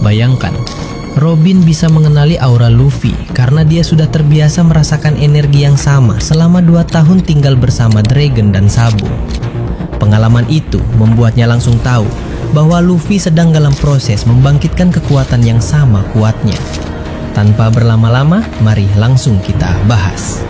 Bayangkan, Robin bisa mengenali aura Luffy karena dia sudah terbiasa merasakan energi yang sama selama 2 tahun tinggal bersama Dragon dan Sabo. Pengalaman itu membuatnya langsung tahu bahwa Luffy sedang dalam proses membangkitkan kekuatan yang sama kuatnya. Tanpa berlama-lama, mari langsung kita bahas.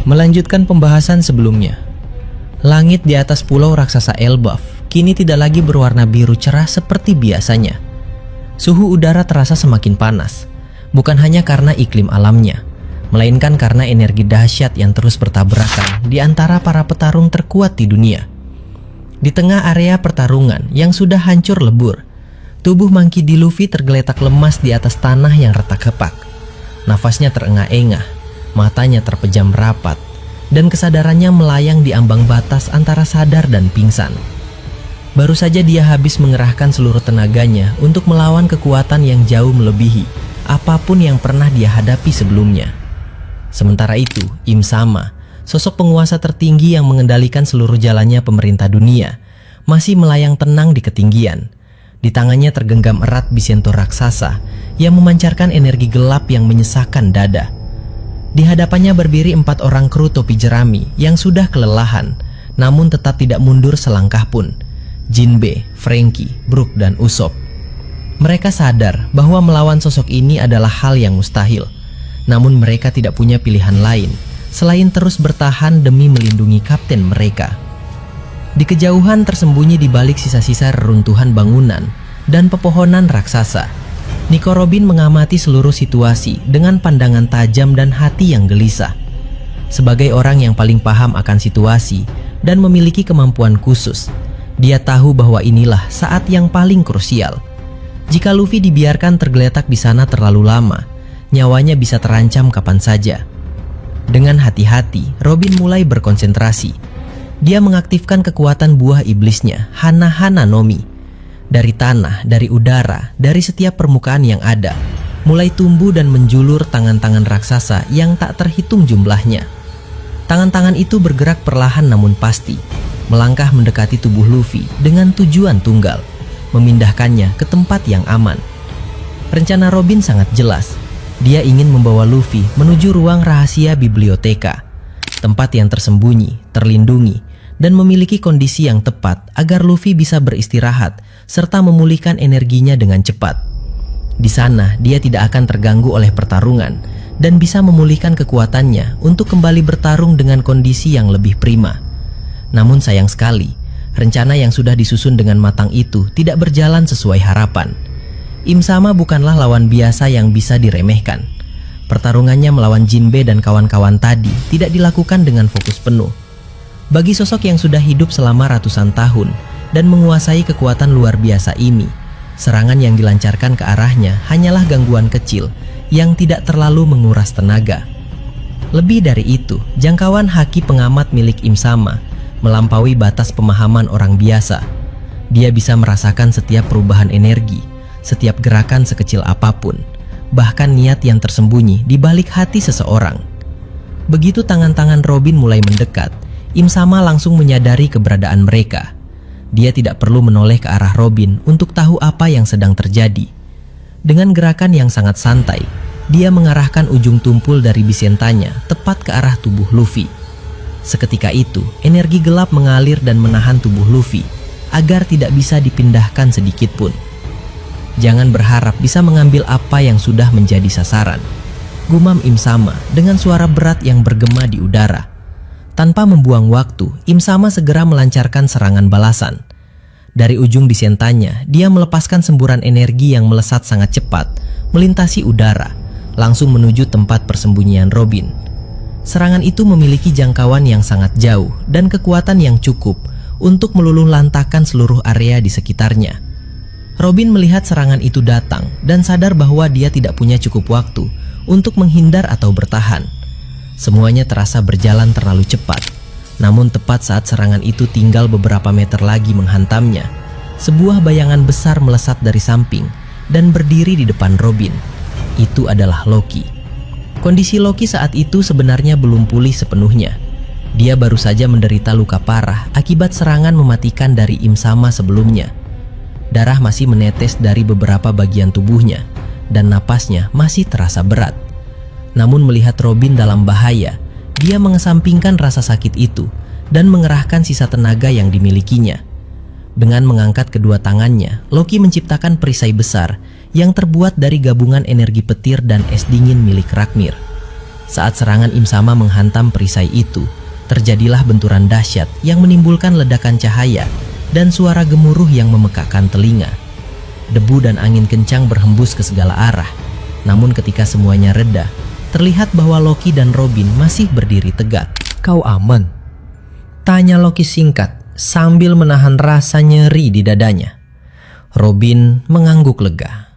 Melanjutkan pembahasan sebelumnya, langit di atas pulau raksasa Elbaf kini tidak lagi berwarna biru cerah seperti biasanya. Suhu udara terasa semakin panas, bukan hanya karena iklim alamnya, melainkan karena energi dahsyat yang terus bertabrakan di antara para petarung terkuat di dunia. Di tengah area pertarungan yang sudah hancur lebur, tubuh Monkey D. Luffy tergeletak lemas di atas tanah yang retak-retak. Nafasnya terengah-engah, matanya terpejam rapat, dan kesadarannya melayang di ambang batas antara sadar dan pingsan. Baru saja dia habis mengerahkan seluruh tenaganya untuk melawan kekuatan yang jauh melebihi apapun yang pernah dia hadapi sebelumnya. Sementara itu, Im Sama, sosok penguasa tertinggi yang mengendalikan seluruh jalannya pemerintah dunia, masih melayang tenang di ketinggian. Di tangannya tergenggam erat Bisento raksasa yang memancarkan energi gelap yang menyesakkan dada. Di hadapannya berdiri 4 orang kru topi jerami yang sudah kelelahan, namun tetap tidak mundur selangkah pun. Jinbe, Franky, Brook, dan Usopp. Mereka sadar bahwa melawan sosok ini adalah hal yang mustahil. Namun mereka tidak punya pilihan lain selain terus bertahan demi melindungi kapten mereka. Di kejauhan tersembunyi di balik sisa-sisa reruntuhan bangunan dan pepohonan raksasa, Nico Robin mengamati seluruh situasi dengan pandangan tajam dan hati yang gelisah. Sebagai orang yang paling paham akan situasi dan memiliki kemampuan khusus, dia tahu bahwa inilah saat yang paling krusial. Jika Luffy dibiarkan tergeletak di sana terlalu lama, nyawanya bisa terancam kapan saja. Dengan hati-hati, Robin mulai berkonsentrasi. Dia mengaktifkan kekuatan buah iblisnya, Hana-Hana no Mi. Dari tanah, dari udara, dari setiap permukaan yang ada, mulai tumbuh dan menjulur tangan-tangan raksasa yang tak terhitung jumlahnya. Tangan-tangan itu bergerak perlahan namun pasti, melangkah mendekati tubuh Luffy dengan tujuan tunggal, memindahkannya ke tempat yang aman. Rencana Robin sangat jelas. Dia ingin membawa Luffy menuju ruang rahasia biblioteka, tempat yang tersembunyi, terlindungi, dan memiliki kondisi yang tepat agar Luffy bisa beristirahat serta memulihkan energinya dengan cepat. Di sana, dia tidak akan terganggu oleh pertarungan dan bisa memulihkan kekuatannya untuk kembali bertarung dengan kondisi yang lebih prima. Namun sayang sekali, rencana yang sudah disusun dengan matang itu tidak berjalan sesuai harapan. Im Sama bukanlah lawan biasa yang bisa diremehkan. Pertarungannya melawan Jinbe dan kawan-kawan tadi tidak dilakukan dengan fokus penuh. Bagi sosok yang sudah hidup selama ratusan tahun dan menguasai kekuatan luar biasa ini, serangan yang dilancarkan ke arahnya hanyalah gangguan kecil yang tidak terlalu menguras tenaga. Lebih dari itu, jangkauan haki pengamat milik Im Sama melampaui batas pemahaman orang biasa. Dia bisa merasakan setiap perubahan energi, setiap gerakan sekecil apapun, bahkan niat yang tersembunyi di balik hati seseorang. Begitu tangan-tangan Robin mulai mendekat, Im Sama langsung menyadari keberadaan mereka. Dia tidak perlu menoleh ke arah Robin untuk tahu apa yang sedang terjadi. Dengan gerakan yang sangat santai, dia mengarahkan ujung tumpul dari bisentanya tepat ke arah tubuh Luffy. Seketika itu, energi gelap mengalir dan menahan tubuh Luffy agar tidak bisa dipindahkan sedikit pun. Jangan berharap bisa mengambil apa yang sudah menjadi sasaran, gumam Im Sama dengan suara berat yang bergema di udara. Tanpa membuang waktu, Im Sama segera melancarkan serangan balasan. Dari ujung disentanya, dia melepaskan semburan energi yang melesat sangat cepat, melintasi udara, langsung menuju tempat persembunyian Robin. Serangan itu memiliki jangkauan yang sangat jauh dan kekuatan yang cukup untuk meluluh lantakan seluruh area di sekitarnya. Robin melihat serangan itu datang dan sadar bahwa dia tidak punya cukup waktu untuk menghindar atau bertahan. Semuanya terasa berjalan terlalu cepat. Namun tepat saat serangan itu tinggal beberapa meter lagi menghantamnya, sebuah bayangan besar melesat dari samping dan berdiri di depan Robin. Itu adalah Loki. Kondisi Loki saat itu sebenarnya belum pulih sepenuhnya. Dia baru saja menderita luka parah akibat serangan mematikan dari Im Sama sebelumnya. Darah masih menetes dari beberapa bagian tubuhnya dan napasnya masih terasa berat. Namun melihat Robin dalam bahaya, dia mengesampingkan rasa sakit itu dan mengerahkan sisa tenaga yang dimilikinya. Dengan mengangkat kedua tangannya, Loki menciptakan perisai besar yang terbuat dari gabungan energi petir dan es dingin milik Ragnir. Saat serangan Im Sama menghantam perisai itu, terjadilah benturan dahsyat yang menimbulkan ledakan cahaya dan suara gemuruh yang memekakkan telinga. Debu dan angin kencang berhembus ke segala arah. Namun ketika semuanya reda, terlihat bahwa Loki dan Robin masih berdiri tegak. "Kau aman?" tanya Loki singkat sambil menahan rasa nyeri di dadanya. Robin mengangguk lega.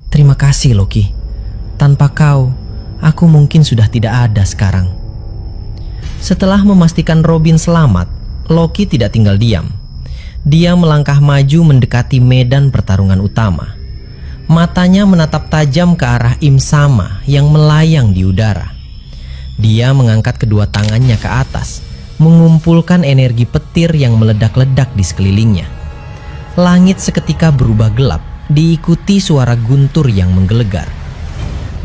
"Terima kasih Loki. Tanpa kau, aku mungkin sudah tidak ada sekarang." Setelah memastikan Robin selamat, Loki tidak tinggal diam. Dia melangkah maju mendekati medan pertarungan utama. Matanya menatap tajam ke arah Im Sama yang melayang di udara. Dia mengangkat kedua tangannya ke atas, mengumpulkan energi petir yang meledak-ledak di sekelilingnya. Langit seketika berubah gelap, diikuti suara guntur yang menggelegar.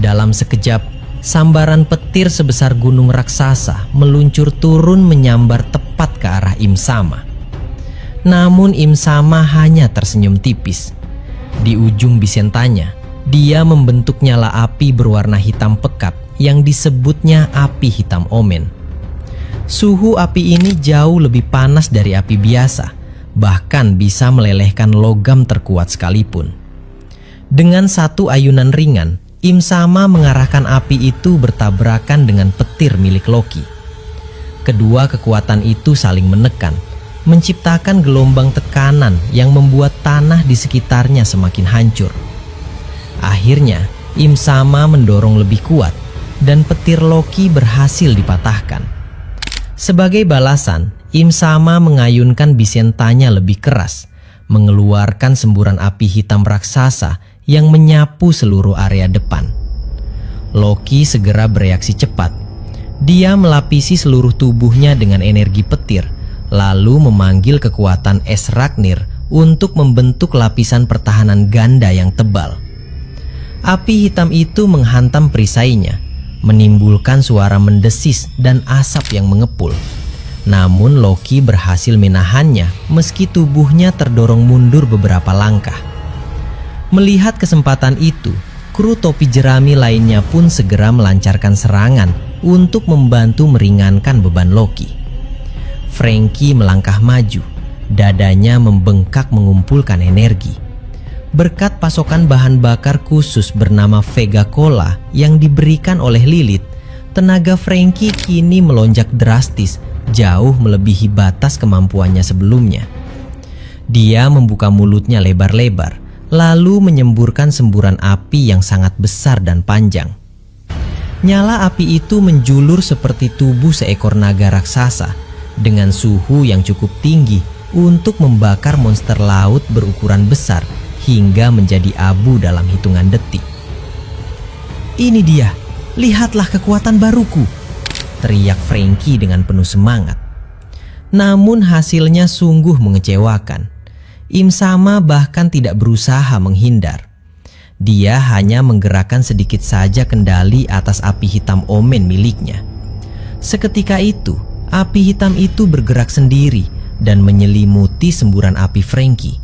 Dalam sekejap, sambaran petir sebesar gunung raksasa meluncur turun menyambar tepat ke arah Im Sama. Namun Im Sama hanya tersenyum tipis. Di ujung bisentanya, dia membentuk nyala api berwarna hitam pekat yang disebutnya api hitam omen. Suhu api ini jauh lebih panas dari api biasa, bahkan bisa melelehkan logam terkuat sekalipun. Dengan satu ayunan ringan, Im Sama mengarahkan api itu bertabrakan dengan petir milik Loki. Kedua kekuatan itu saling menekan, menciptakan gelombang tekanan yang membuat tanah di sekitarnya semakin hancur. Akhirnya, Im Sama mendorong lebih kuat dan petir Loki berhasil dipatahkan. Sebagai balasan, Im Sama mengayunkan bisentanya lebih keras, mengeluarkan semburan api hitam raksasa yang menyapu seluruh area depan. Loki segera bereaksi cepat. Dia melapisi seluruh tubuhnya dengan energi petir, lalu memanggil kekuatan es Ragnir untuk membentuk lapisan pertahanan ganda yang tebal. Api hitam itu menghantam perisainya, menimbulkan suara mendesis dan asap yang mengepul. Namun Loki berhasil menahannya meski tubuhnya terdorong mundur beberapa langkah. Melihat kesempatan itu, kru topi jerami lainnya pun segera melancarkan serangan untuk membantu meringankan beban Loki. Franky melangkah maju, dadanya membengkak mengumpulkan energi. Berkat pasokan bahan bakar khusus bernama Vega Cola yang diberikan oleh Lilith, tenaga Franky kini melonjak drastis, jauh melebihi batas kemampuannya sebelumnya. Dia membuka mulutnya lebar-lebar, lalu menyemburkan semburan api yang sangat besar dan panjang. Nyala api itu menjulur seperti tubuh seekor naga raksasa dengan suhu yang cukup tinggi untuk membakar monster laut berukuran besar hingga menjadi abu dalam hitungan detik. "Ini dia, lihatlah kekuatan baruku," teriak Franky dengan penuh semangat. Namun hasilnya sungguh mengecewakan. Im Sama bahkan tidak berusaha menghindar. Dia hanya menggerakkan sedikit saja kendali atas api hitam omen miliknya. Seketika itu, api hitam itu bergerak sendiri dan menyelimuti semburan api Franky.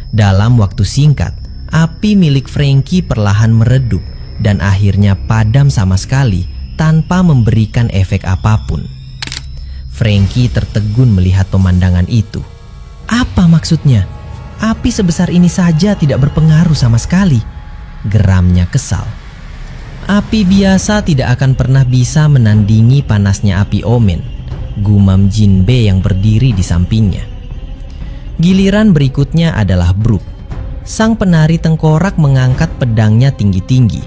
Dalam waktu singkat, api milik Franky perlahan meredup dan akhirnya padam sama sekali tanpa memberikan efek apapun. Franky tertegun melihat pemandangan itu. "Apa maksudnya? Api sebesar ini saja tidak berpengaruh sama sekali," geramnya kesal. "Api biasa tidak akan pernah bisa menandingi panasnya api omen," gumam Jinbe yang berdiri di sampingnya. Giliran berikutnya adalah Brook. Sang penari tengkorak mengangkat pedangnya tinggi-tinggi,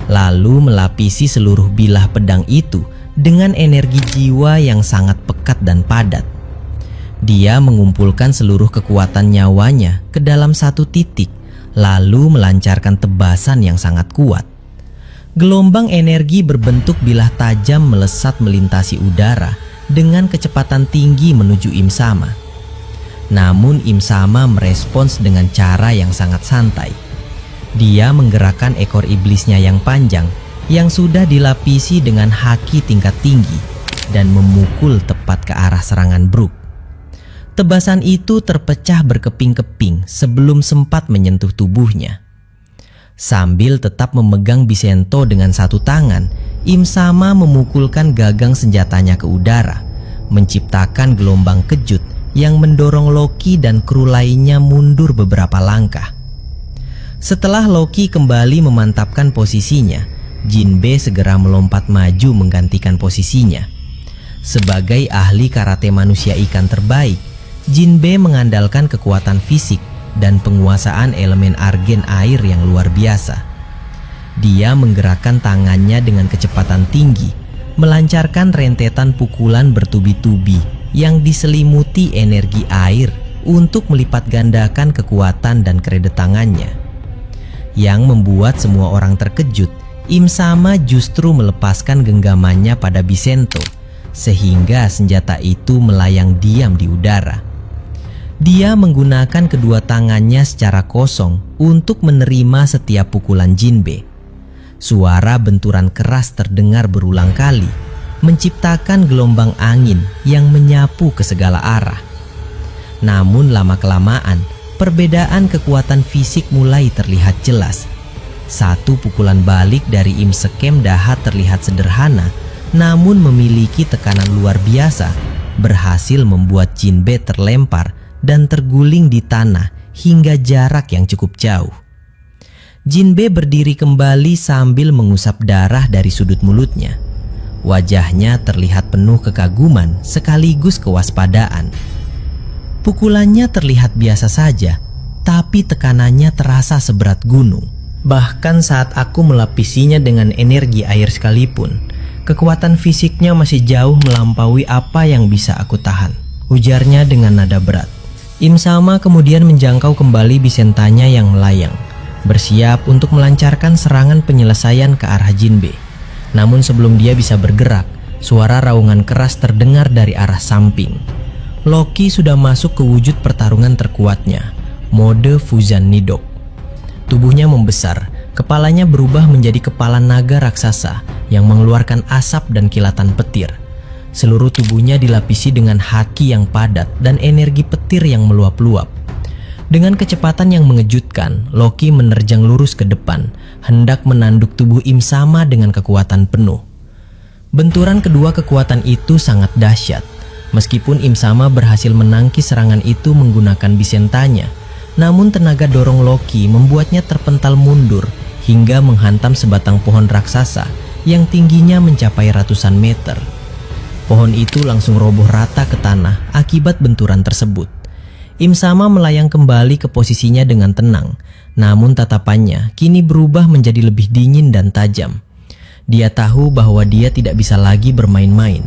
lalu melapisi seluruh bilah pedang itu dengan energi jiwa yang sangat pekat dan padat. Dia mengumpulkan seluruh kekuatan nyawanya ke dalam satu titik, lalu melancarkan tebasan yang sangat kuat. Gelombang energi berbentuk bilah tajam melesat melintasi udara dengan kecepatan tinggi menuju Im Sama. Namun Im Sama merespons dengan cara yang sangat santai. Dia menggerakkan ekor iblisnya yang panjang yang sudah dilapisi dengan haki tingkat tinggi dan memukul tepat ke arah serangan Brook. Tebasan itu terpecah berkeping-keping sebelum sempat menyentuh tubuhnya. Sambil tetap memegang Bisento dengan satu tangan, Im Sama memukulkan gagang senjatanya ke udara, menciptakan gelombang kejut yang mendorong Loki dan kru lainnya mundur beberapa langkah. Setelah Loki kembali memantapkan posisinya, Jinbe segera melompat maju menggantikan posisinya. Sebagai ahli karate manusia ikan terbaik, Jinbe mengandalkan kekuatan fisik dan penguasaan elemen argen air yang luar biasa. Dia menggerakkan tangannya dengan kecepatan tinggi, melancarkan rentetan pukulan bertubi-tubi yang diselimuti energi air untuk melipat gandakan kekuatan dan keredetangannya. Yang membuat semua orang terkejut, Im Sama justru melepaskan genggamannya pada Bisento, sehingga senjata itu melayang diam di udara. Dia menggunakan kedua tangannya secara kosong untuk menerima setiap pukulan Jinbe. Suara benturan keras terdengar berulang kali, menciptakan gelombang angin yang menyapu ke segala arah. Namun lama-kelamaan, perbedaan kekuatan fisik mulai terlihat jelas. Satu pukulan balik dari Im Sekem Daha terlihat sederhana, namun memiliki tekanan luar biasa, berhasil membuat Jinbe terlempar dan terguling di tanah hingga jarak yang cukup jauh. Jinbe berdiri kembali sambil mengusap darah dari sudut mulutnya. Wajahnya terlihat penuh kekaguman sekaligus kewaspadaan. Pukulannya terlihat biasa saja, tapi tekanannya terasa seberat gunung. Bahkan saat aku melapisinya dengan energi air sekalipun, kekuatan fisiknya masih jauh melampaui apa yang bisa aku tahan, ujarnya dengan nada berat. Im Sama kemudian menjangkau kembali Bisentanya yang melayang, bersiap untuk melancarkan serangan penyelesaian ke arah Jinbe. Namun sebelum dia bisa bergerak, suara raungan keras terdengar dari arah samping. Loki sudah masuk ke wujud pertarungan terkuatnya, mode Fuzan Nidok. Tubuhnya membesar, kepalanya berubah menjadi kepala naga raksasa yang mengeluarkan asap dan kilatan petir. Seluruh tubuhnya dilapisi dengan haki yang padat dan energi petir yang meluap-luap. Dengan kecepatan yang mengejutkan, Loki menerjang lurus ke depan, hendak menanduk tubuh Im Sama dengan kekuatan penuh. Benturan kedua kekuatan itu sangat dahsyat. Meskipun Im Sama berhasil menangkis serangan itu menggunakan Bisentanya, namun tenaga dorong Loki membuatnya terpental mundur hingga menghantam sebatang pohon raksasa yang tingginya mencapai ratusan meter. Pohon itu langsung roboh rata ke tanah akibat benturan tersebut. Im Sama melayang kembali ke posisinya dengan tenang, namun tatapannya kini berubah menjadi lebih dingin dan tajam. Dia tahu bahwa dia tidak bisa lagi bermain-main.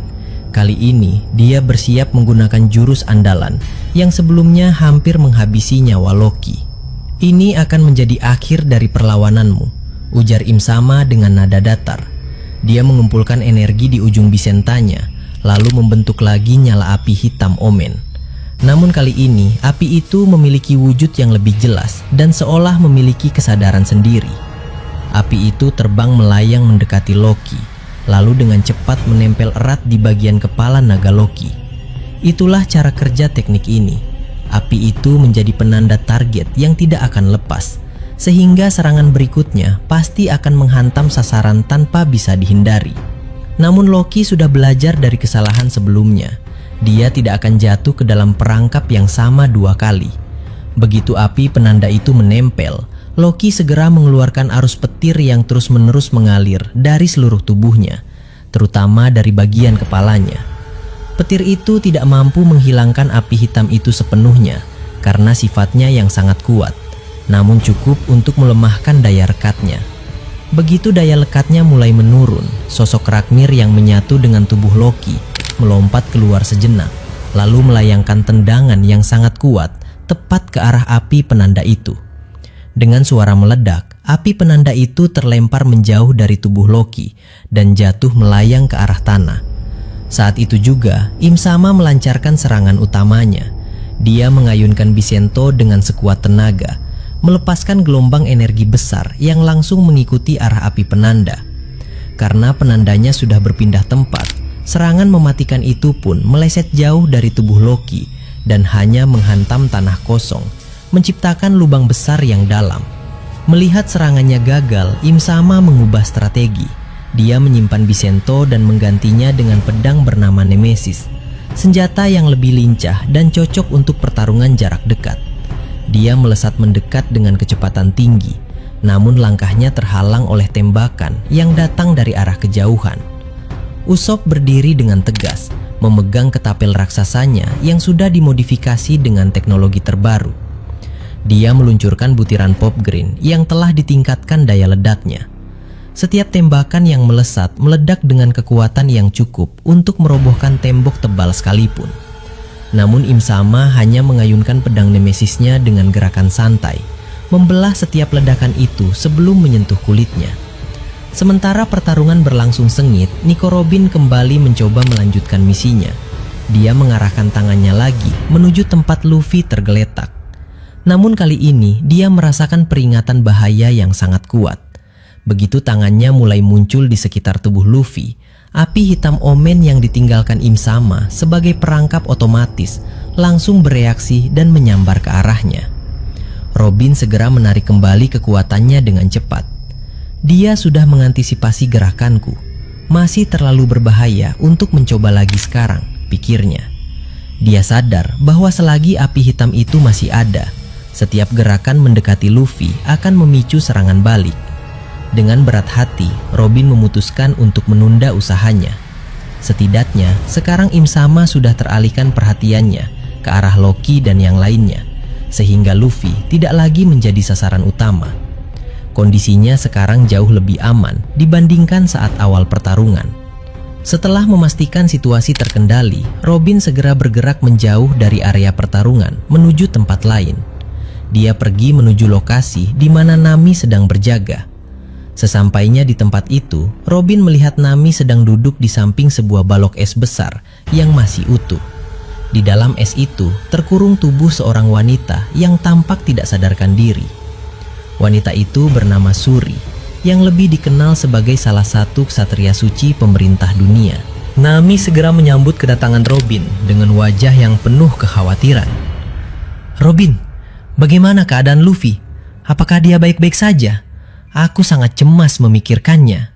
Kali ini dia bersiap menggunakan jurus andalan yang sebelumnya hampir menghabisi nyawa Loki. Ini akan menjadi akhir dari perlawananmu, ujar Im Sama dengan nada datar. Dia mengumpulkan energi di ujung Bisentanya, lalu membentuk lagi nyala api hitam Omen. Namun kali ini api itu memiliki wujud yang lebih jelas dan seolah memiliki kesadaran sendiri. Api itu terbang melayang mendekati Loki, lalu dengan cepat menempel erat di bagian kepala naga Loki. Itulah cara kerja teknik ini. Api itu menjadi penanda target yang tidak akan lepas, sehingga serangan berikutnya pasti akan menghantam sasaran tanpa bisa dihindari. Namun Loki sudah belajar dari kesalahan sebelumnya. Dia tidak akan jatuh ke dalam perangkap yang sama dua kali. Begitu api penanda itu menempel, Loki segera mengeluarkan arus petir yang terus-menerus mengalir dari seluruh tubuhnya, terutama dari bagian kepalanya. Petir itu tidak mampu menghilangkan api hitam itu sepenuhnya karena sifatnya yang sangat kuat, namun cukup untuk melemahkan daya rekatnya. Begitu daya lekatnya mulai menurun, sosok Ragnir yang menyatu dengan tubuh Loki melompat keluar sejenak, lalu melayangkan tendangan yang sangat kuat tepat ke arah api penanda itu. Dengan suara meledak, api penanda itu terlempar menjauh dari tubuh Loki dan jatuh melayang ke arah tanah. Saat itu juga, Im Sama melancarkan serangan utamanya. Dia mengayunkan Bisento dengan sekuat tenaga, melepaskan gelombang energi besar yang langsung mengikuti arah api penanda. Karena penandanya sudah berpindah tempat, serangan mematikan itu pun meleset jauh dari tubuh Loki dan hanya menghantam tanah kosong, menciptakan lubang besar yang dalam. Melihat serangannya gagal, Im Sama mengubah strategi. Dia menyimpan Bisento dan menggantinya dengan pedang bernama Nemesis, senjata yang lebih lincah dan cocok untuk pertarungan jarak dekat. Dia melesat mendekat dengan kecepatan tinggi, namun langkahnya terhalang oleh tembakan yang datang dari arah kejauhan. Usop berdiri dengan tegas, memegang ketapel raksasanya yang sudah dimodifikasi dengan teknologi terbaru. Dia meluncurkan butiran pop green yang telah ditingkatkan daya ledaknya. Setiap tembakan yang melesat meledak dengan kekuatan yang cukup untuk merobohkan tembok tebal sekalipun. Namun Im Sama hanya mengayunkan pedang nemesisnya dengan gerakan santai, membelah setiap ledakan itu sebelum menyentuh kulitnya. Sementara pertarungan berlangsung sengit, Nico Robin kembali mencoba melanjutkan misinya. Dia mengarahkan tangannya lagi menuju tempat Luffy tergeletak. Namun kali ini dia merasakan peringatan bahaya yang sangat kuat. Begitu tangannya mulai muncul di sekitar tubuh Luffy, api hitam omen yang ditinggalkan Im Sama sebagai perangkap otomatis langsung bereaksi dan menyambar ke arahnya. Robin segera menarik kembali kekuatannya dengan cepat. Dia sudah mengantisipasi gerakanku. Masih terlalu berbahaya untuk mencoba lagi sekarang, pikirnya. Dia sadar bahwa selagi api hitam itu masih ada, setiap gerakan mendekati Luffy akan memicu serangan balik. Dengan berat hati, Robin memutuskan untuk menunda usahanya. Setidaknya, sekarang Im Sama sudah teralihkan perhatiannya ke arah Loki dan yang lainnya, sehingga Luffy tidak lagi menjadi sasaran utama. Kondisinya sekarang jauh lebih aman dibandingkan saat awal pertarungan. Setelah memastikan situasi terkendali, Robin segera bergerak menjauh dari area pertarungan menuju tempat lain. Dia pergi menuju lokasi di mana Nami sedang berjaga. Sesampainya di tempat itu, Robin melihat Nami sedang duduk di samping sebuah balok es besar yang masih utuh. Di dalam es itu terkurung tubuh seorang wanita yang tampak tidak sadarkan diri. Wanita itu bernama Suri, yang lebih dikenal sebagai salah satu ksatria suci pemerintah dunia. Nami segera menyambut kedatangan Robin dengan wajah yang penuh kekhawatiran. "Robin, bagaimana keadaan Luffy? Apakah dia baik-baik saja? Aku sangat cemas memikirkannya."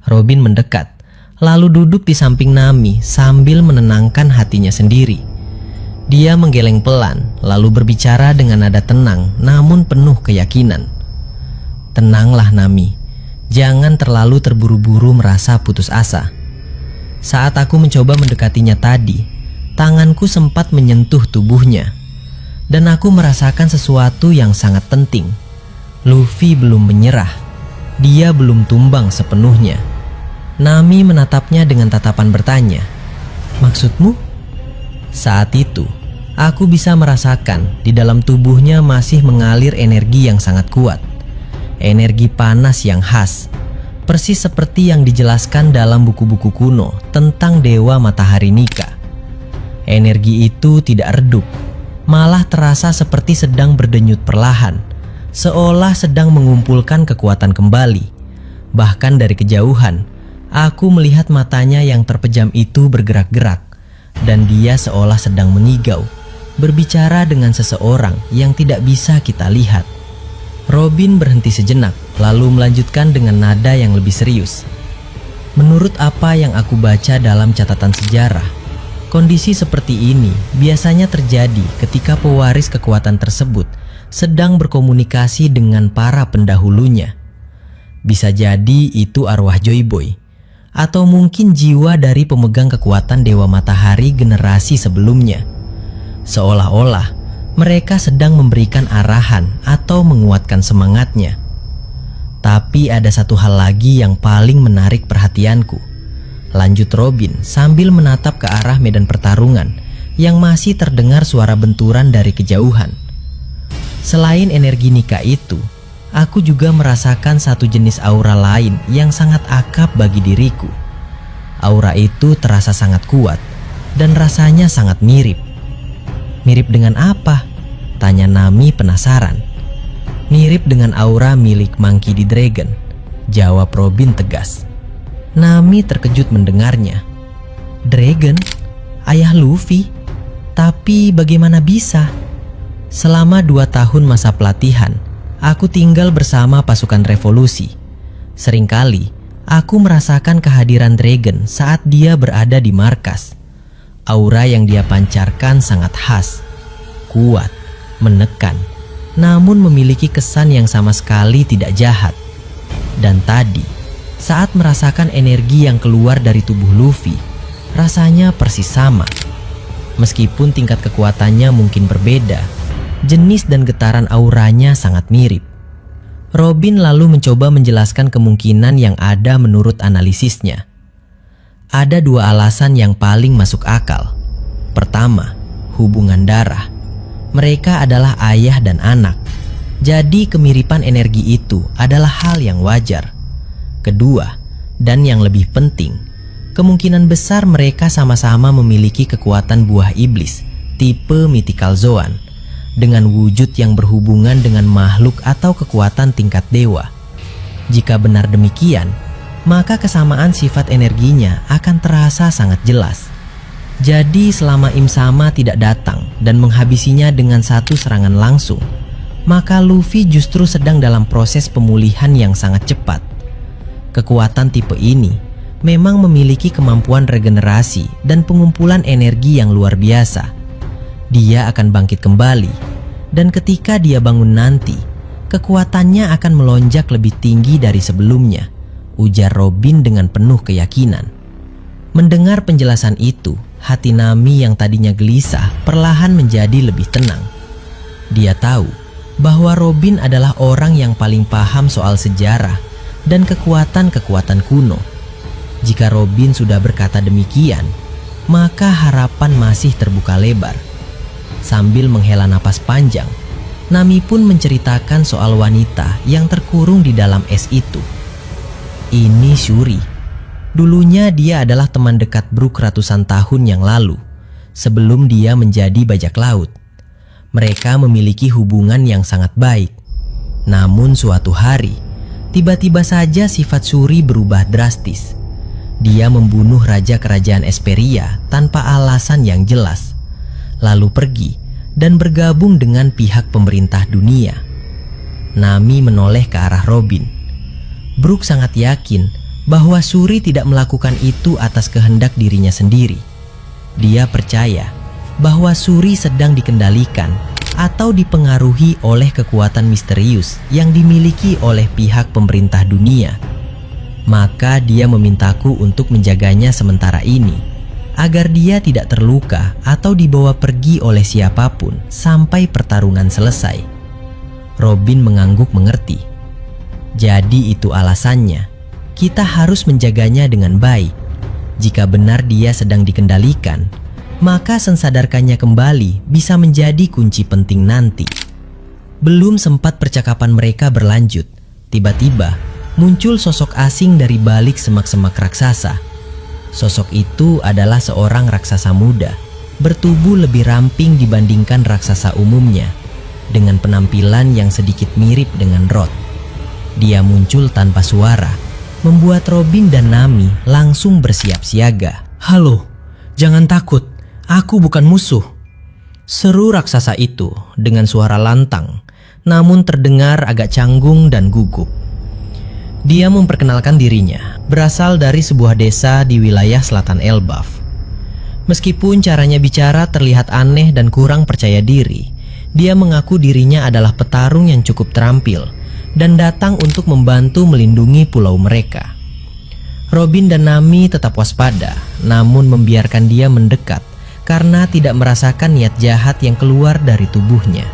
Robin mendekat, lalu duduk di samping Nami sambil menenangkan hatinya sendiri. Dia menggeleng pelan, lalu berbicara dengan nada tenang namun penuh keyakinan. "Tenanglah Nami, jangan terlalu terburu-buru merasa putus asa. Saat aku mencoba mendekatinya tadi, tanganku sempat menyentuh tubuhnya, dan aku merasakan sesuatu yang sangat penting. Luffy belum menyerah, dia belum tumbang sepenuhnya." Nami menatapnya dengan tatapan bertanya, "Maksudmu?" Saat itu, aku bisa merasakan di dalam tubuhnya masih mengalir energi yang sangat kuat. Energi panas yang khas, persis seperti yang dijelaskan dalam buku-buku kuno tentang Dewa Matahari Nika. Energi itu tidak redup, malah terasa seperti sedang berdenyut perlahan, seolah sedang mengumpulkan kekuatan kembali. Bahkan dari kejauhan, aku melihat matanya yang terpejam itu bergerak-gerak, dan dia seolah sedang mengigau, berbicara dengan seseorang yang tidak bisa kita lihat. Robin berhenti sejenak, lalu melanjutkan dengan nada yang lebih serius. "Menurut apa yang aku baca dalam catatan sejarah, kondisi seperti ini biasanya terjadi ketika pewaris kekuatan tersebut sedang berkomunikasi dengan para pendahulunya. Bisa jadi itu arwah Joy Boy, atau mungkin jiwa dari pemegang kekuatan Dewa Matahari generasi sebelumnya. Seolah-olah mereka sedang memberikan arahan atau menguatkan semangatnya. Tapi ada satu hal lagi yang paling menarik perhatianku. Lanjut Robin sambil menatap ke arah medan pertarungan yang masih terdengar suara benturan dari kejauhan. Selain energi Nika itu, aku juga merasakan satu jenis aura lain yang sangat akrab bagi diriku. Aura itu terasa sangat kuat dan rasanya sangat mirip. Mirip dengan apa? Tanya Nami penasaran. Mirip dengan aura milik Monkey D. Dragon, jawab Robin tegas. Nami terkejut mendengarnya. Dragon? Ayah Luffy? Tapi bagaimana bisa? Selama 2 tahun masa pelatihan, aku tinggal bersama pasukan revolusi. Seringkali, aku merasakan kehadiran Dragon saat dia berada di markas. Aura yang dia pancarkan sangat khas, kuat, menekan, namun memiliki kesan yang sama sekali tidak jahat. Dan tadi, saat merasakan energi yang keluar dari tubuh Luffy, rasanya persis sama. Meskipun tingkat kekuatannya mungkin berbeda, jenis dan getaran auranya sangat mirip. Robin lalu mencoba menjelaskan kemungkinan yang ada menurut analisisnya. Ada 2 alasan yang paling masuk akal. Pertama, hubungan darah. Mereka adalah ayah dan anak, jadi kemiripan energi itu adalah hal yang wajar. Kedua, dan yang lebih penting, kemungkinan besar mereka sama-sama memiliki kekuatan buah iblis tipe Mythical Zoan dengan wujud yang berhubungan dengan makhluk atau kekuatan tingkat dewa. Jika benar demikian, maka kesamaan sifat energinya akan terasa sangat jelas. Jadi selama Im Sama tidak datang dan menghabisinya dengan satu serangan langsung, maka Luffy justru sedang dalam proses pemulihan yang sangat cepat. Kekuatan tipe ini memang memiliki kemampuan regenerasi dan pengumpulan energi yang luar biasa. Dia akan bangkit kembali, dan ketika dia bangun nanti, kekuatannya akan melonjak lebih tinggi dari sebelumnya, ujar Robin dengan penuh keyakinan. Mendengar penjelasan itu, hati Nami yang tadinya gelisah perlahan menjadi lebih tenang. Dia tahu bahwa Robin adalah orang yang paling paham soal sejarah dan kekuatan-kekuatan kuno. Jika Robin sudah berkata demikian, maka harapan masih terbuka lebar. Sambil menghela napas panjang, Nami pun menceritakan soal wanita yang terkurung di dalam es itu. Ini Shuri. Dulunya dia adalah teman dekat Brook ratusan tahun yang lalu, sebelum dia menjadi bajak laut. Mereka memiliki hubungan yang sangat baik. Namun suatu hari, tiba-tiba saja sifat Shuri berubah drastis. Dia membunuh raja kerajaan Esperia tanpa alasan yang jelas, lalu pergi dan bergabung dengan pihak pemerintah dunia. Nami menoleh ke arah Robin. Brook sangat yakin bahwa Shuri tidak melakukan itu atas kehendak dirinya sendiri. Dia percaya bahwa Shuri sedang dikendalikan atau dipengaruhi oleh kekuatan misterius yang dimiliki oleh pihak pemerintah dunia. Maka dia memintaku untuk menjaganya sementara ini, agar dia tidak terluka atau dibawa pergi oleh siapapun sampai pertarungan selesai. Robin mengangguk mengerti. Jadi itu alasannya. Kita harus menjaganya dengan baik. Jika benar dia sedang dikendalikan, maka sensadarkannya kembali bisa menjadi kunci penting nanti. Belum sempat percakapan mereka berlanjut, tiba-tiba muncul sosok asing dari balik semak-semak raksasa. Sosok itu adalah seorang raksasa muda, bertubuh lebih ramping dibandingkan raksasa umumnya, dengan penampilan yang sedikit mirip dengan Rod. Dia muncul tanpa suara, membuat Robin dan Nami langsung bersiap siaga. "Halo, jangan takut, aku bukan musuh," seru raksasa itu dengan suara lantang, namun terdengar agak canggung dan gugup. Dia memperkenalkan dirinya, berasal dari sebuah desa di wilayah selatan Elbaf. Meskipun caranya bicara terlihat aneh dan kurang percaya diri, dia mengaku dirinya adalah petarung yang cukup terampil dan datang untuk membantu melindungi pulau mereka. Robin dan Nami tetap waspada, namun membiarkan dia mendekat karena tidak merasakan niat jahat yang keluar dari tubuhnya.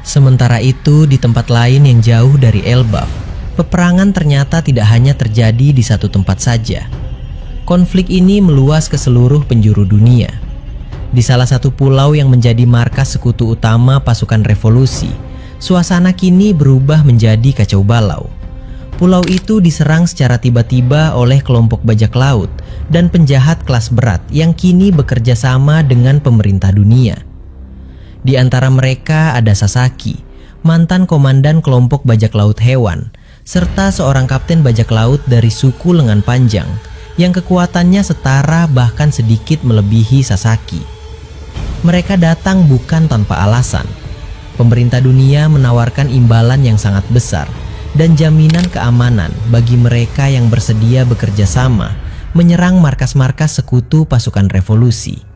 Sementara itu, di tempat lain yang jauh dari Elbaf, peperangan ternyata tidak hanya terjadi di satu tempat saja. Konflik ini meluas ke seluruh penjuru dunia. Di salah satu pulau yang menjadi markas sekutu utama pasukan revolusi, suasana kini berubah menjadi kacau balau. Pulau itu diserang secara tiba-tiba oleh kelompok bajak laut dan penjahat kelas berat yang kini bekerja sama dengan pemerintah dunia. Di antara mereka ada Sasaki, mantan komandan kelompok bajak laut hewan, serta seorang kapten bajak laut dari suku lengan panjang yang kekuatannya setara bahkan sedikit melebihi Sasaki. Mereka datang bukan tanpa alasan. Pemerintah dunia menawarkan imbalan yang sangat besar dan jaminan keamanan bagi mereka yang bersedia bekerja sama menyerang markas-markas sekutu pasukan revolusi.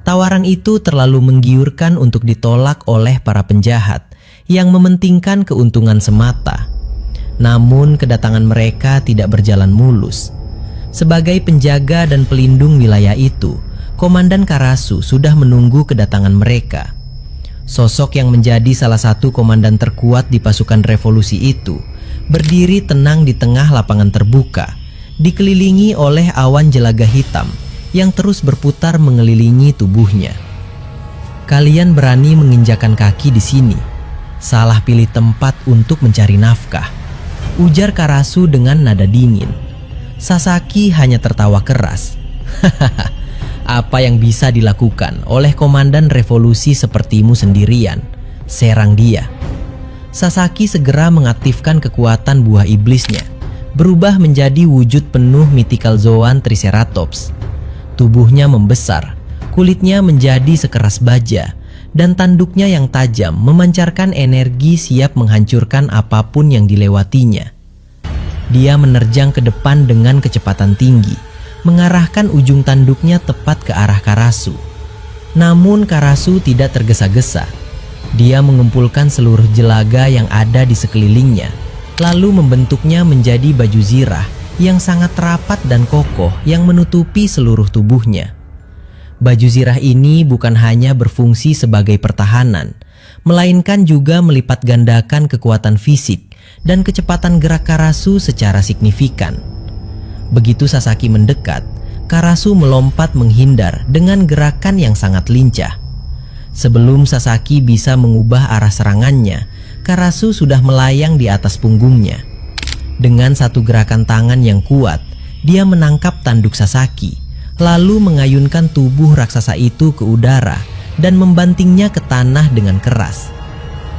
Tawaran itu terlalu menggiurkan untuk ditolak oleh para penjahat yang mementingkan keuntungan semata. Namun kedatangan mereka tidak berjalan mulus. Sebagai penjaga dan pelindung wilayah itu, Komandan Karasu sudah menunggu kedatangan mereka. Sosok yang menjadi salah satu komandan terkuat di pasukan revolusi itu berdiri tenang di tengah lapangan terbuka, dikelilingi oleh awan jelaga hitam yang terus berputar mengelilingi tubuhnya. Kalian berani menginjakan kaki di sini. Salah pilih tempat untuk mencari nafkah, ujar Karasu dengan nada dingin. Sasaki hanya tertawa keras. Hahaha. Apa yang bisa dilakukan oleh komandan revolusi sepertimu sendirian? Serang dia. Sasaki segera mengaktifkan kekuatan buah iblisnya, berubah menjadi wujud penuh mythical zoan Triceratops. Tubuhnya membesar, kulitnya menjadi sekeras baja, dan tanduknya yang tajam memancarkan energi siap menghancurkan apapun yang dilewatinya. Dia menerjang ke depan dengan kecepatan tinggi, mengarahkan ujung tanduknya tepat ke arah Karasu. Namun Karasu tidak tergesa-gesa. Dia mengumpulkan seluruh jelaga yang ada di sekelilingnya, lalu membentuknya menjadi baju zirah yang sangat rapat dan kokoh yang menutupi seluruh tubuhnya. Baju zirah ini bukan hanya berfungsi sebagai pertahanan, melainkan juga melipat gandakan kekuatan fisik dan kecepatan gerak Karasu secara signifikan. Begitu Sasaki mendekat, Karasu melompat menghindar dengan gerakan yang sangat lincah. Sebelum Sasaki bisa mengubah arah serangannya, Karasu sudah melayang di atas punggungnya. Dengan satu gerakan tangan yang kuat, dia menangkap tanduk Sasaki, lalu mengayunkan tubuh raksasa itu ke udara dan membantingnya ke tanah dengan keras.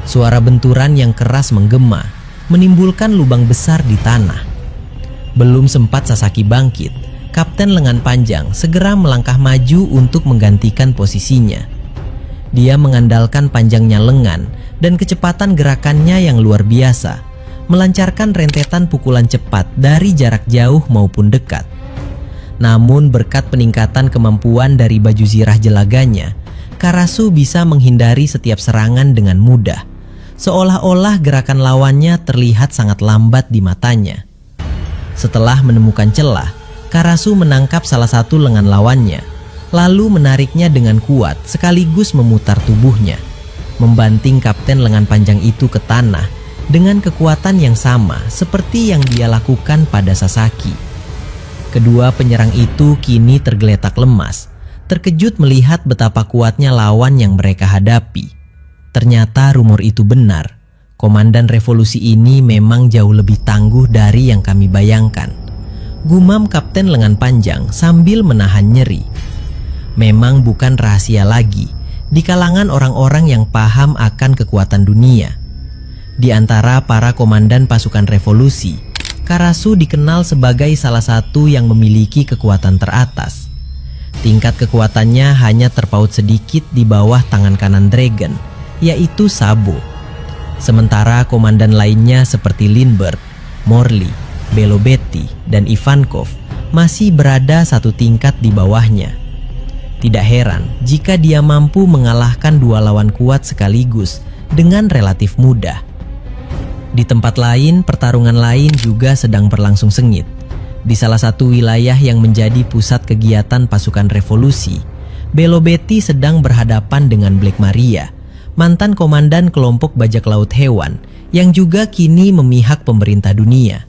Suara benturan yang keras menggema, menimbulkan lubang besar di tanah. Belum sempat Sasaki bangkit, Kapten Lengan Panjang segera melangkah maju untuk menggantikan posisinya. Dia mengandalkan panjangnya lengan dan kecepatan gerakannya yang luar biasa, melancarkan rentetan pukulan cepat dari jarak jauh maupun dekat. Namun berkat peningkatan kemampuan dari baju zirah jelaganya, Karasu bisa menghindari setiap serangan dengan mudah, seolah-olah gerakan lawannya terlihat sangat lambat di matanya. Setelah menemukan celah, Karasu menangkap salah satu lengan lawannya, lalu menariknya dengan kuat sekaligus memutar tubuhnya, membanting Kapten Lengan Panjang itu ke tanah dengan kekuatan yang sama seperti yang dia lakukan pada Sasaki. Kedua penyerang itu kini tergeletak lemas, terkejut melihat betapa kuatnya lawan yang mereka hadapi. Ternyata rumor itu benar. Komandan revolusi ini memang jauh lebih tangguh dari yang kami bayangkan, gumam Kapten Lengan Panjang sambil menahan nyeri. Memang bukan rahasia lagi di kalangan orang-orang yang paham akan kekuatan dunia. Di antara para komandan pasukan revolusi, Karasu dikenal sebagai salah satu yang memiliki kekuatan teratas. Tingkat kekuatannya hanya terpaut sedikit di bawah tangan kanan Dragon, yaitu Sabo. Sementara komandan lainnya seperti Lindbergh, Morley, Belobetti, dan Ivankov masih berada satu tingkat di bawahnya. Tidak heran jika dia mampu mengalahkan dua lawan kuat sekaligus dengan relatif mudah. Di tempat lain, pertarungan lain juga sedang berlangsung sengit. Di salah satu wilayah yang menjadi pusat kegiatan pasukan revolusi, Belobetti sedang berhadapan dengan Black Maria, mantan komandan kelompok bajak laut hewan yang juga kini memihak pemerintah dunia.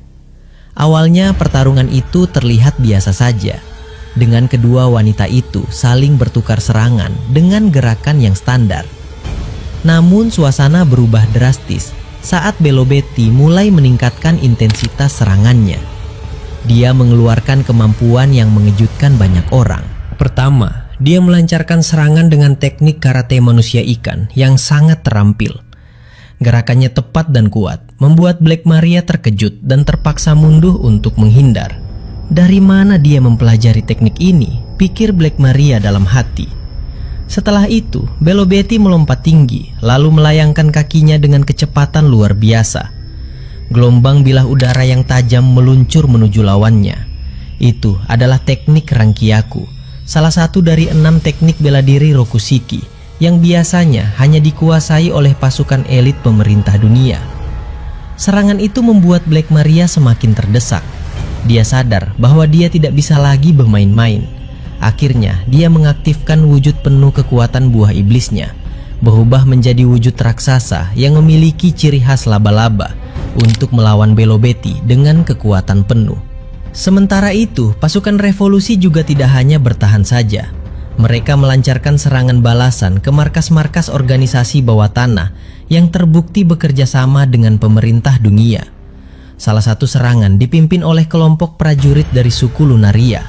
Awalnya pertarungan itu terlihat biasa saja, dengan kedua wanita itu saling bertukar serangan dengan gerakan yang standar. Namun suasana berubah drastis saat Belo Betty mulai meningkatkan intensitas serangannya. Dia mengeluarkan kemampuan yang mengejutkan banyak orang. Pertama, dia melancarkan serangan dengan teknik karate manusia ikan yang sangat terampil. Gerakannya tepat dan kuat, membuat Black Maria terkejut dan terpaksa mundur untuk menghindar. Dari mana dia mempelajari teknik ini? Pikir Black Maria dalam hati. Setelah itu, Belo Betty melompat tinggi, lalu melayangkan kakinya dengan kecepatan luar biasa. Gelombang bilah udara yang tajam meluncur menuju lawannya. Itu adalah teknik Rankiaku, salah satu dari 6 teknik bela diri Rokushiki yang biasanya hanya dikuasai oleh pasukan elit pemerintah dunia. Serangan itu membuat Black Maria semakin terdesak. Dia sadar bahwa dia tidak bisa lagi bermain-main. Akhirnya, dia mengaktifkan wujud penuh kekuatan buah iblisnya, berubah menjadi wujud raksasa yang memiliki ciri khas laba-laba untuk melawan Belo Betty dengan kekuatan penuh. Sementara itu, pasukan revolusi juga tidak hanya bertahan saja. Mereka melancarkan serangan balasan ke markas-markas organisasi bawah tanah yang terbukti bekerja sama dengan pemerintah dunia. Salah satu serangan dipimpin oleh kelompok prajurit dari suku Lunaria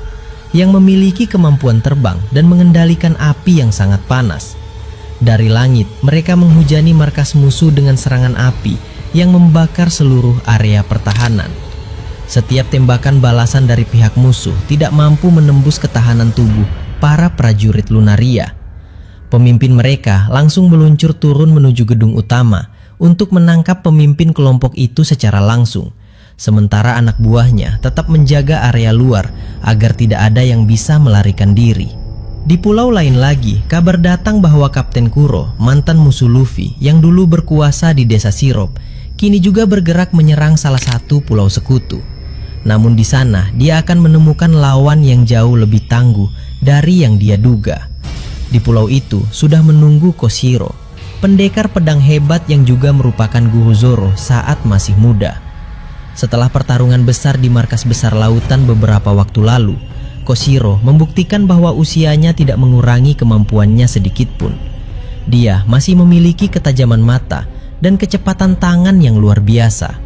yang memiliki kemampuan terbang dan mengendalikan api yang sangat panas. Dari langit, mereka menghujani markas musuh dengan serangan api yang membakar seluruh area pertahanan. Setiap tembakan balasan dari pihak musuh tidak mampu menembus ketahanan tubuh para prajurit Lunaria. Pemimpin mereka langsung meluncur turun menuju gedung utama untuk menangkap pemimpin kelompok itu secara langsung. Sementara anak buahnya tetap menjaga area luar agar tidak ada yang bisa melarikan diri. Di pulau lain lagi, kabar datang bahwa Kapten Kuro, mantan musuh Luffy yang dulu berkuasa di desa Sirop, kini juga bergerak menyerang salah satu pulau sekutu. Namun di sana dia akan menemukan lawan yang jauh lebih tangguh dari yang dia duga. Di pulau itu sudah menunggu Koshiro, pendekar pedang hebat yang juga merupakan guru Zoro saat masih muda. Setelah pertarungan besar di markas besar lautan beberapa waktu lalu, Koshiro membuktikan bahwa usianya tidak mengurangi kemampuannya sedikit pun. Dia masih memiliki ketajaman mata dan kecepatan tangan yang luar biasa.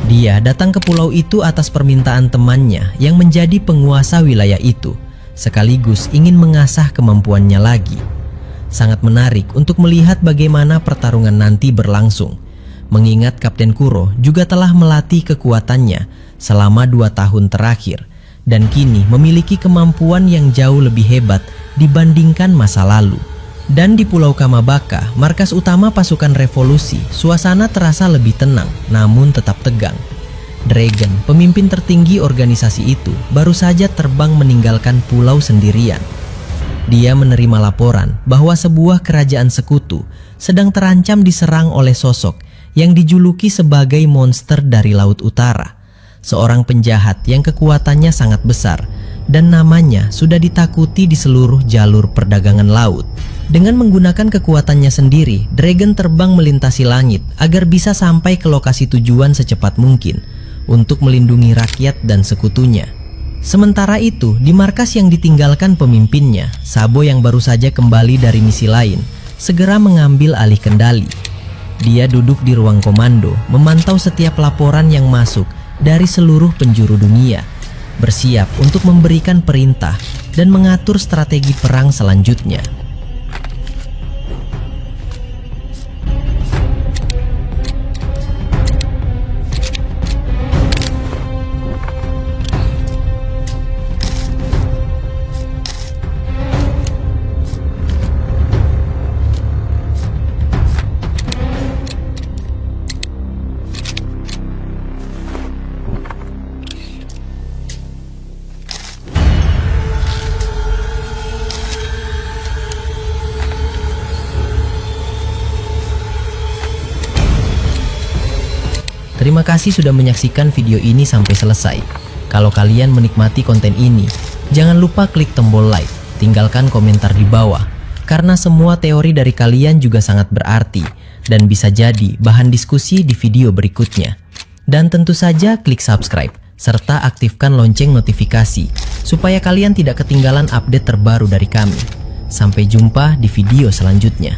Dia datang ke pulau itu atas permintaan temannya yang menjadi penguasa wilayah itu, sekaligus ingin mengasah kemampuannya lagi. Sangat menarik untuk melihat bagaimana pertarungan nanti berlangsung, mengingat Kapten Kuro juga telah melatih kekuatannya selama 2 tahun terakhir dan kini memiliki kemampuan yang jauh lebih hebat dibandingkan masa lalu. Dan di Pulau Kamabaka, markas utama pasukan revolusi, suasana terasa lebih tenang namun tetap tegang. Dragon, pemimpin tertinggi organisasi itu, baru saja terbang meninggalkan pulau sendirian. Dia menerima laporan bahwa sebuah kerajaan sekutu sedang terancam diserang oleh sosok yang dijuluki sebagai monster dari Laut Utara, seorang penjahat yang kekuatannya sangat besar dan namanya sudah ditakuti di seluruh jalur perdagangan laut. Dengan menggunakan kekuatannya sendiri, Dragon terbang melintasi langit agar bisa sampai ke lokasi tujuan secepat mungkin untuk melindungi rakyat dan sekutunya. Sementara itu, di markas yang ditinggalkan pemimpinnya, Sabo yang baru saja kembali dari misi lain, segera mengambil alih kendali. Dia duduk di ruang komando, memantau setiap laporan yang masuk dari seluruh penjuru dunia, bersiap untuk memberikan perintah dan mengatur strategi perang selanjutnya. Terima kasih sudah menyaksikan video ini sampai selesai. Kalau kalian menikmati konten ini, jangan lupa klik tombol like, tinggalkan komentar di bawah, karena semua teori dari kalian juga sangat berarti dan bisa jadi bahan diskusi di video berikutnya. Dan tentu saja klik subscribe serta aktifkan lonceng notifikasi supaya kalian tidak ketinggalan update terbaru dari kami. Sampai jumpa di video selanjutnya.